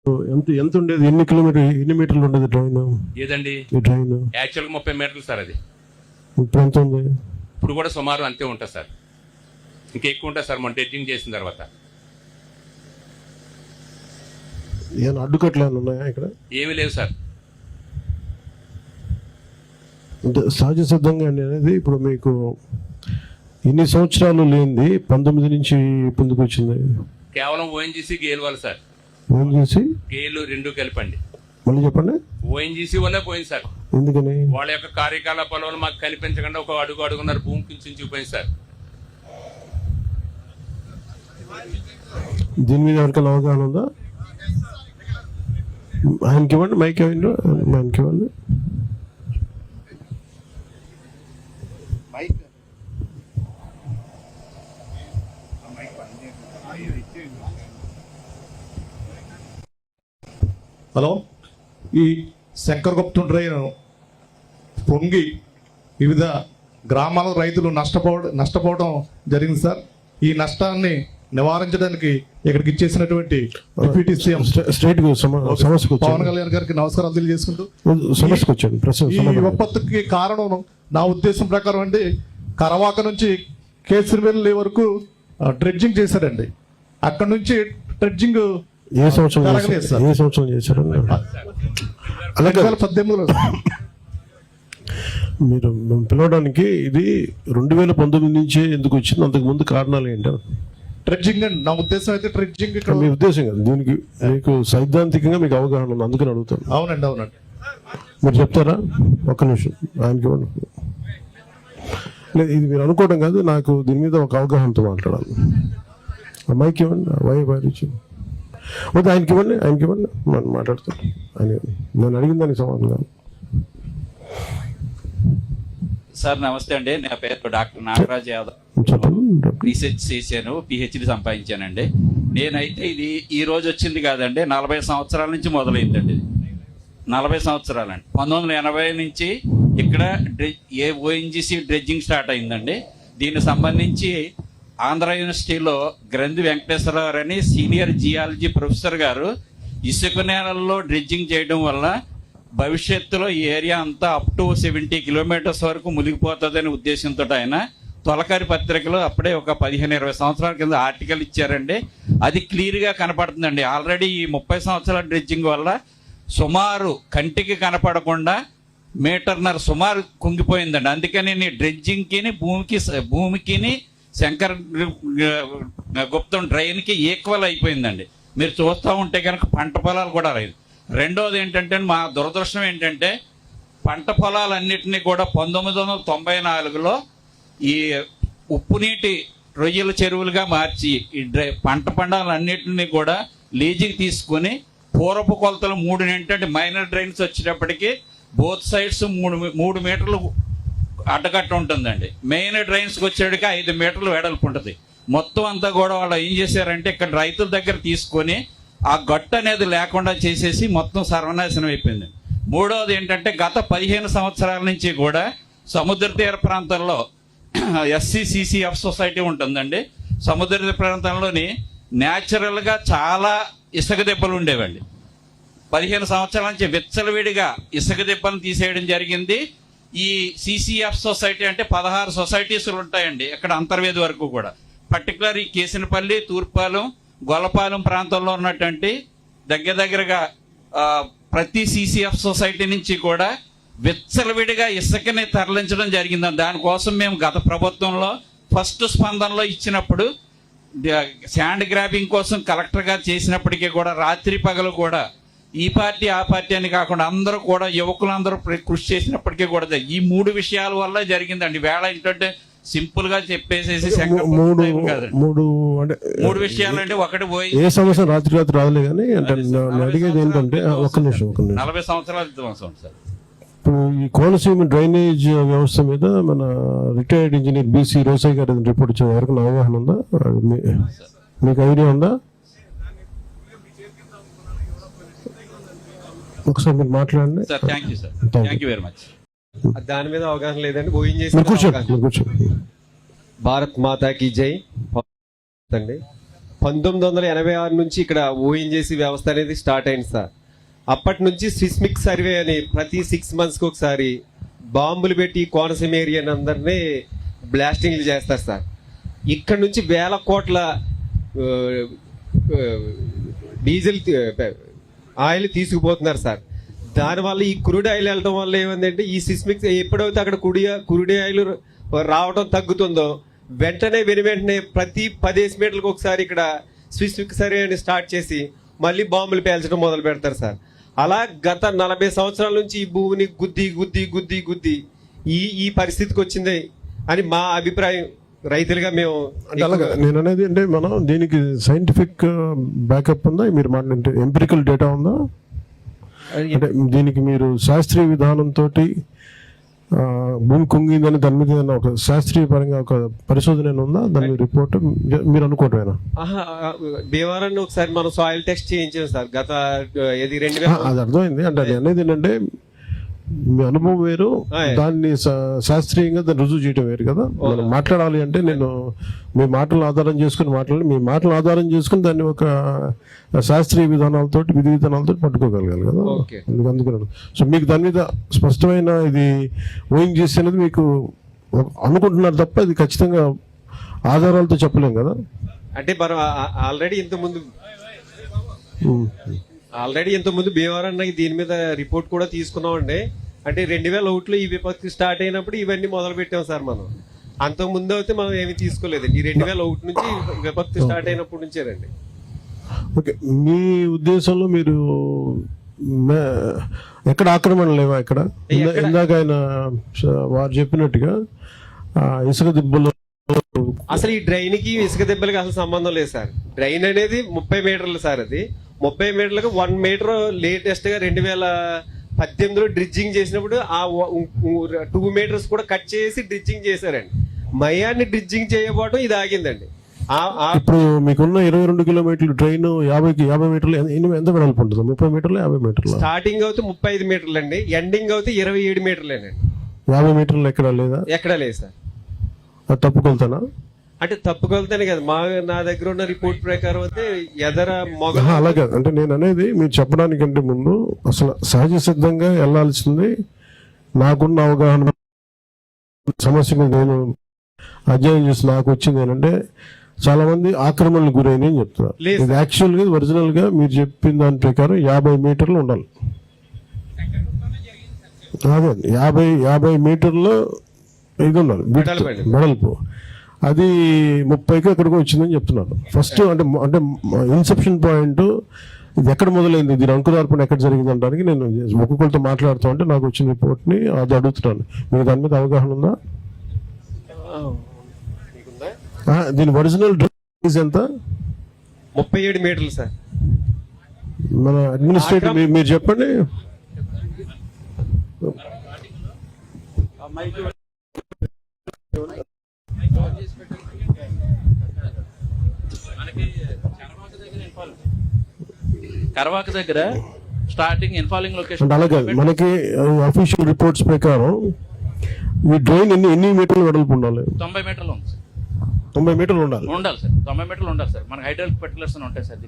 ఎంత ఉండేది? ఎన్ని మీటర్లు ఉండేది డ్రైన్? ఏదండి ఈ డ్రైన్ యాక్చువల్గా 30 మీటర్లు సార్. అది ఇప్పుడు ఎంత ఉంది? ఇప్పుడు కూడా సుమారు అంతే ఉంటుంది సార్. ఇంకా ఎక్కువ ఉంటుంది సార్ మనం టెస్టింగ్ చేసిన తర్వాత. ఏమైనా అడ్డుకట్లు ఏమైనా ఉన్నాయా ఇక్కడ? ఏమీ లేవు సార్. అంటే సహజ సిద్ధంగా అనేది ఇప్పుడు మీకు ఇన్ని సంవత్సరాలు లేనిది 19 నుంచి ముందుకు వచ్చింది. కేవలం ఓఎన్జీసీ గేలు వల్ల సార్. ఓఎన్జీసీ గేలు రెండు కలిపండి. మళ్ళీ చెప్పండి. ఓఎన్జీసీ వల్లే పోయింది సార్. ఎందుకని? వాళ్ళ యొక్క కార్యకలాపాల వల్ల మాకు కనిపించకుండా ఒక అడుగున్నర భూమి కించుకుపోయింది సార్. దీని మీద ఎవరికైనా అవగాహన ఉందా? ఆయనకి ఇవ్వండి, మైక్ ఇవ్వండి, ఆయనకి ఇవ్వండి. హలో, ఈ శంకరగుప్తం డ్రైన్ పొంగి వివిధ గ్రామాల రైతులు నష్టపోవడం జరిగింది సార్. ఈ నష్టాన్ని నివారించడానికి ఇక్కడికి ఇచ్చేసినటువంటి డిప్యూటీ సీఎం పవన్ కళ్యాణ్ గారికి నమస్కారాలు తెలియజేసుకుంటూ ఈ విపత్తుకి కారణం నా ఉద్దేశం ప్రకారం అండి, కరవాక నుంచి కేసరివెల్లి వరకు డ్రెడ్జింగ్ చేశారండి. అక్కడ నుంచి డ్రెడ్జింగ్ ఏ సంవత్సరం చేశారు? 2018లో. మీరు పిలవడానికి ఇది 2019 నుంచే ఎందుకు వచ్చింది? అంతకు ముందు కారణాలు ఏంటి? డ్రెడ్జింగ్ అండి నా ఉద్దేశం. అయితే డ్రెడ్జింగ్ మీ ఉద్దేశం కదా, దీనికి మీకు సైద్ధాంతికంగా మీకు అవగాహన ఉంది, అందుకని అడుగుతాను. అవునండి, అవునండి. మీరు చెప్తారా? ఒక్క నిమిషం ఆయనకి ఇవ్వండి. లేదు, ఇది మీరు అనుకోవడం కాదు, నాకు దీని మీద ఒక అవగాహనతో మాట్లాడాలి. మైక్ ఇవ్వండి, వైచి వద్దు, ఆయనకి ఇవ్వండి, మనం మాట్లాడతాం. ఆయన నేను అడిగిన దానికి సమాధానం కాదు. సార్ నమస్తే అండి, నా పేరు డాక్టర్ నాగరాజ్ యాదవ్. రీసెర్చ్ చేశాను, పిహెచ్డి సంపాదించానండి. నేనైతే ఇది ఈ రోజు వచ్చింది కాదండి, 40 సంవత్సరాల నుంచి మొదలైందండి. 40 సంవత్సరాలండి. 1980 నుంచి ఇక్కడ ఓఎన్జీసీ డ్రెడ్జింగ్ స్టార్ట్ అయిందండి. దీనికి సంబంధించి ఆంధ్ర యూనివర్సిటీలో గ్రంథి వెంకటేశ్వరరావు అని సీనియర్ జియాలజీ ప్రొఫెసర్ గారు ఇసుక నేలల్లో డ్రెడ్జింగ్ చేయడం వల్ల భవిష్యత్తులో ఈ ఏరియా అంతా అప్ టు 70 కిలోమీటర్స్ వరకు మునిగిపోతుందనే ఉద్దేశంతో ఆయన తొలకరి పత్రికలో అప్పుడే ఒక 15-20 సంవత్సరాల కింద ఆర్టికల్ ఇచ్చారండి. అది క్లియర్గా కనపడుతుందండి. ఆల్రెడీ ఈ 30 సంవత్సరాల డ్రెడ్జింగ్ వల్ల సుమారు కంటికి కనపడకుండా 1.5 మీటర్ సుమారు కుంగిపోయిందండి. అందుకని డ్రెడ్జింగ్కి భూమికి శంకర్ గుప్తం డ్రైన్కి ఈక్వల్ అయిపోయిందండి. మీరు చూస్తూ ఉంటే కనుక పంట పొలాలు కూడా లేదు. రెండోది ఏంటంటే మా దురదృష్టం ఏంటంటే పంట పొలాలన్నింటినీ కూడా 1994లో ఈ ఉప్పు నీటి రొయ్యల చెరువులుగా మార్చి ఈ పంట పొలాలన్నింటినీ కూడా లీజుకి తీసుకొని పూర్వపు కొలతలు 3 ఏంటంటే మైనర్ డ్రైన్స్ వచ్చేటప్పటికి బోత్ సైడ్స్ 3 మీటర్లు అడ్డకట్ట ఉంటుందండి. మెయిన్ డ్రైన్స్కి వచ్చేటికి 5 మీటర్లు వెడల్పు ఉంటుంది. మొత్తం అంతా కూడా వాళ్ళు ఏం చేశారంటే ఇక్కడ రైతుల దగ్గర తీసుకొని ఆ గట్టు అనేది లేకుండా చేసేసి మొత్తం సర్వనాశనం అయిపోయింది. మూడవది ఏంటంటే గత 15 సంవత్సరాల నుంచి కూడా సముద్ర తీర ప్రాంతంలో SCCCF సొసైటీ ఉంటుందండి. సముద్ర తీర ప్రాంతంలోని న్యాచురల్గా చాలా ఇసుక దెబ్బలు ఉండేవండి. 15 సంవత్సరాల నుంచి విచ్చలవిడిగా ఇసుక దెబ్బలను తీసేయడం జరిగింది. ఈ CCF సొసైటీ అంటే 16 సొసైటీస్లు ఉంటాయండి ఇక్కడ అంతర్వేది వరకు కూడా. పర్టికులర్ ఈ కేసినపల్లి, తూర్పాలెం, గొల్లపాలెం ప్రాంతంలో ఉన్నటువంటి దగ్గరగా ప్రతి CCF సొసైటీ నుంచి కూడా విచ్చలవిడిగా ఇసుకని తరలించడం జరిగింది. దానికోసం మేము గత ప్రభుత్వంలో ఫస్ట్ స్పందనలో ఇచ్చినప్పుడు శాండ్ గ్రాబింగ్ కోసం కలెక్టర్గా చేసినప్పటికీ కూడా రాత్రి పగలు కూడా ఈ పార్టీ ఆ పార్టీ అని కాకుండా అందరూ కూడా యువకులందరూ కృషి చేసినప్పటికీ కూడా ఈ 3 విషయాల వల్ల జరిగిందండి. వేళ ఏంటంటే సింపుల్ గా చెప్పేసేసి 3 విషయాలు అంటే ఒకటి పోయి ఏ సమస్య రాత్రి రాదులే కానీ అడిగేది ఏంటంటే 40 సంవత్సరాల క్రితం సార్. ఇప్పుడు ఈ కోనసీమ డ్రైనేజ్ వ్యవస్థ మీద మన రిటైర్డ్ ఇంజనీర్ BC రోసయ్య గారి రిపోర్ట్ వచ్చే వరకు అవగాహన ఉందా? మీకు ఐడియా ఉందా? ఒకసారి మీరు మాట్లాడండి sir. Thank you very much. దాని మీద అవగాహన లేదండి. కూర్చోండి. కూర్చోండి. భారత్ మాతాకి జై అండి. 1986 నుంచి ఇక్కడ ఓఎన్జీసీ వ్యవస్థ అనేది స్టార్ట్ అయింది సార్. అప్పటి నుంచి సిస్మిక్ సర్వే అని ప్రతి 6 monthsకి ఒకసారి బాంబులు పెట్టి కోనసీమ ఏరియాని అందరినీ బ్లాస్టింగ్లు చేస్తారు సార్. ఇక్కడ నుంచి వేల కోట్ల డీజిల్ ఆయిల్ తీసుకుపోతున్నారు సార్. దానివల్ల ఈ క్రూడ్ ఆయిల్ వెళ్ళడం వల్ల ఏమైందంటే ఈ సిస్మిక్ ఎప్పుడైతే అక్కడ క్రూడ్ ఆయిల్ రావడం తగ్గుతుందో వెంటనే వెంటనే ప్రతి 10 మీటర్లకు ఒకసారి ఇక్కడ సిస్మిక్ సర్వే అని స్టార్ట్ చేసి మళ్ళీ బాంబులు పేల్చడం మొదలు పెడతారు సార్. అలా గత 40 సంవత్సరాల నుంచి ఈ భూమిని గుద్ది ఈ పరిస్థితికి వచ్చింది అని మా అభిప్రాయం. రైతులుగా మేము అంటే అలాగా నేను అనేది అంటే మనం దీనికి సైంటిఫిక్ బ్యాకప్ ఉందా, మీరు మాట్లాడే ఎంపిరికల్ డేటా ఉందా? అంటే దీనికి మీరు శాస్త్రీయ విధానంతో భూమి కుంగిందని దాని మీద ఏదైనా ఒక శాస్త్రీయ పరంగా ఒక పరిశోధన ఉందా, దాని రిపోర్ట్ మీరు అనుకోవటమేనా? భీమవరాన్ని ఒకసారి మనం సాయిల్ టెస్ట్ చేయించాం సార్. గత 2000 అది అర్థమైంది. అంటే అది అనేది ఏంటంటే మీ అనుభవం వేరు, దాన్ని శాస్త్రీయంగా దాన్ని రుజువు చేయడం వేరు కదా. మనం మాట్లాడాలి అంటే నేను మీ మాటలను ఆధారం చేసుకుని మాట్లాడాలి, మీ మాటలను ఆధారం చేసుకుని దాన్ని ఒక శాస్త్రీయ విధానాలతో విధి విధానాలతో పట్టుకోగలగాలి కదా. అందుకని సో మీకు దాని మీద స్పష్టమైన ఇది ఓఎన్జీసీ అనేది మీకు అనుకుంటున్నారు తప్ప ఇది ఖచ్చితంగా ఆధారాలతో చెప్పలేం కదా. అంటే మనం ఆల్రెడీ ఇంతకుముందు భీమవరానికి దీని మీద రిపోర్ట్ కూడా తీసుకున్నామండి. అంటే 2001లో ఈ విపత్తు స్టార్ట్ అయినప్పుడు ఇవన్నీ మొదలు పెట్టాం సార్. మనం అంతకు ముందు అయితే మనం ఏమి తీసుకోలేదండి. ఈ 2001 నుంచి విపత్తు స్టార్ట్ అయినప్పటి నుంచేనండి. ఓకే, మీ ఉద్దేశంలో మీరు ఎక్కడ ఆక్రమణ లేవా? ఇక్కడ ఇందాక ఆయన వారు చెప్పినట్టుగా ఇసుక దిబ్బలు అసలు ఈ డ్రైన్ కి ఇసుక దెబ్బలకి అసలు సంబంధం లేదు సార్. డ్రైన్ అనేది 30 మీటర్లు సార్. అది 30 మీటర్లకు 1 మీటర్ లేటెస్ట్ గా 2018లో డ్రిడ్జింగ్ చేసినప్పుడు ఆ 2 మీటర్స్ కూడా కట్ చేసి డ్రిడ్జింగ్ చేశారండి. మయాన్ని డ్రిడ్జింగ్ చేయబోవడం ఇది ఆగిందండి. ఇప్పుడు మీకున్న 22 కిలోమీటర్లు ట్రైన్ 50 మీటర్లు ఎంత వెడల్పు ఉంటుంది? 30 మీటర్లు 50 మీటర్లు? స్టార్టింగ్ అయితే 35 మీటర్లు అండి, ఎండింగ్ అయితే 27 మీటర్లేనండి. 50 మీటర్లు ఎక్కడ లేదా? ఎక్కడా లేదు సార్. తప్పుకొలుతానా? అంటే తప్పుకొలుతానే కదా, నా దగ్గర ఉన్న రిపోర్ట్ ప్రకారం అయితే అలాగే. అంటే నేను అనేది మీరు చెప్పడానికంటే ముందు అసలు సహజ సిద్ధంగా వెళ్లాల్సింది నాకున్న అవగాహన సమస్య మీద నేను అధ్యయనం చేసి నాకు వచ్చింది ఏంటంటే చాలా మంది ఆక్రమణలకు గురైన అని చెప్తున్నారు. ఇది యాక్చువల్ గా ఒరిజినల్ గా మీరు చెప్పిన దాని ప్రకారం 50 మీటర్లు ఉండాలి. అదే 50 మీటర్లు ఇది ఉండాలి వెడల్పు. అది 30కి ఎక్కడికో వచ్చిందని చెప్తున్నారు. ఫస్ట్ అంటే ఇన్సెప్షన్ పాయింట్ ఇది ఎక్కడ మొదలైంది, దీని అంకురార్పణ ఎక్కడ జరిగింది అనడానికి నేను ఒక్కొక్కరితో మాట్లాడుతూ ఉంటే నాకు వచ్చిన రిపోర్ట్ని అది అడుగుతున్నాను. మీకు దాని మీద అవగాహన ఉందా? దీని ఒరిజినల్ డ్రైనేజ్ ఎంత? 37 మీటర్లు సార్. మన అడ్మినిస్ట్రేటివ్ మీరు చెప్పండి. కరవాక దగ్గర స్టార్టింగ్ ఇన్ఫాలింగ్ లొకేషన్ అలాగే మనకి అఫీషియల్ రిపోర్ట్స్ ప్రకారం ఈ డ్రైన్ ఎన్ని మీటర్లు వెడల్పు ఉండాలి? 90 మీటర్లు ఉంది. 90 మీటర్లు ఉండాలి సార్. 90 మీటర్లు ఉండాలి సార్. మనకి హైడ్రాలిక్ పర్టికులర్స్ ఉంటాయి సార్.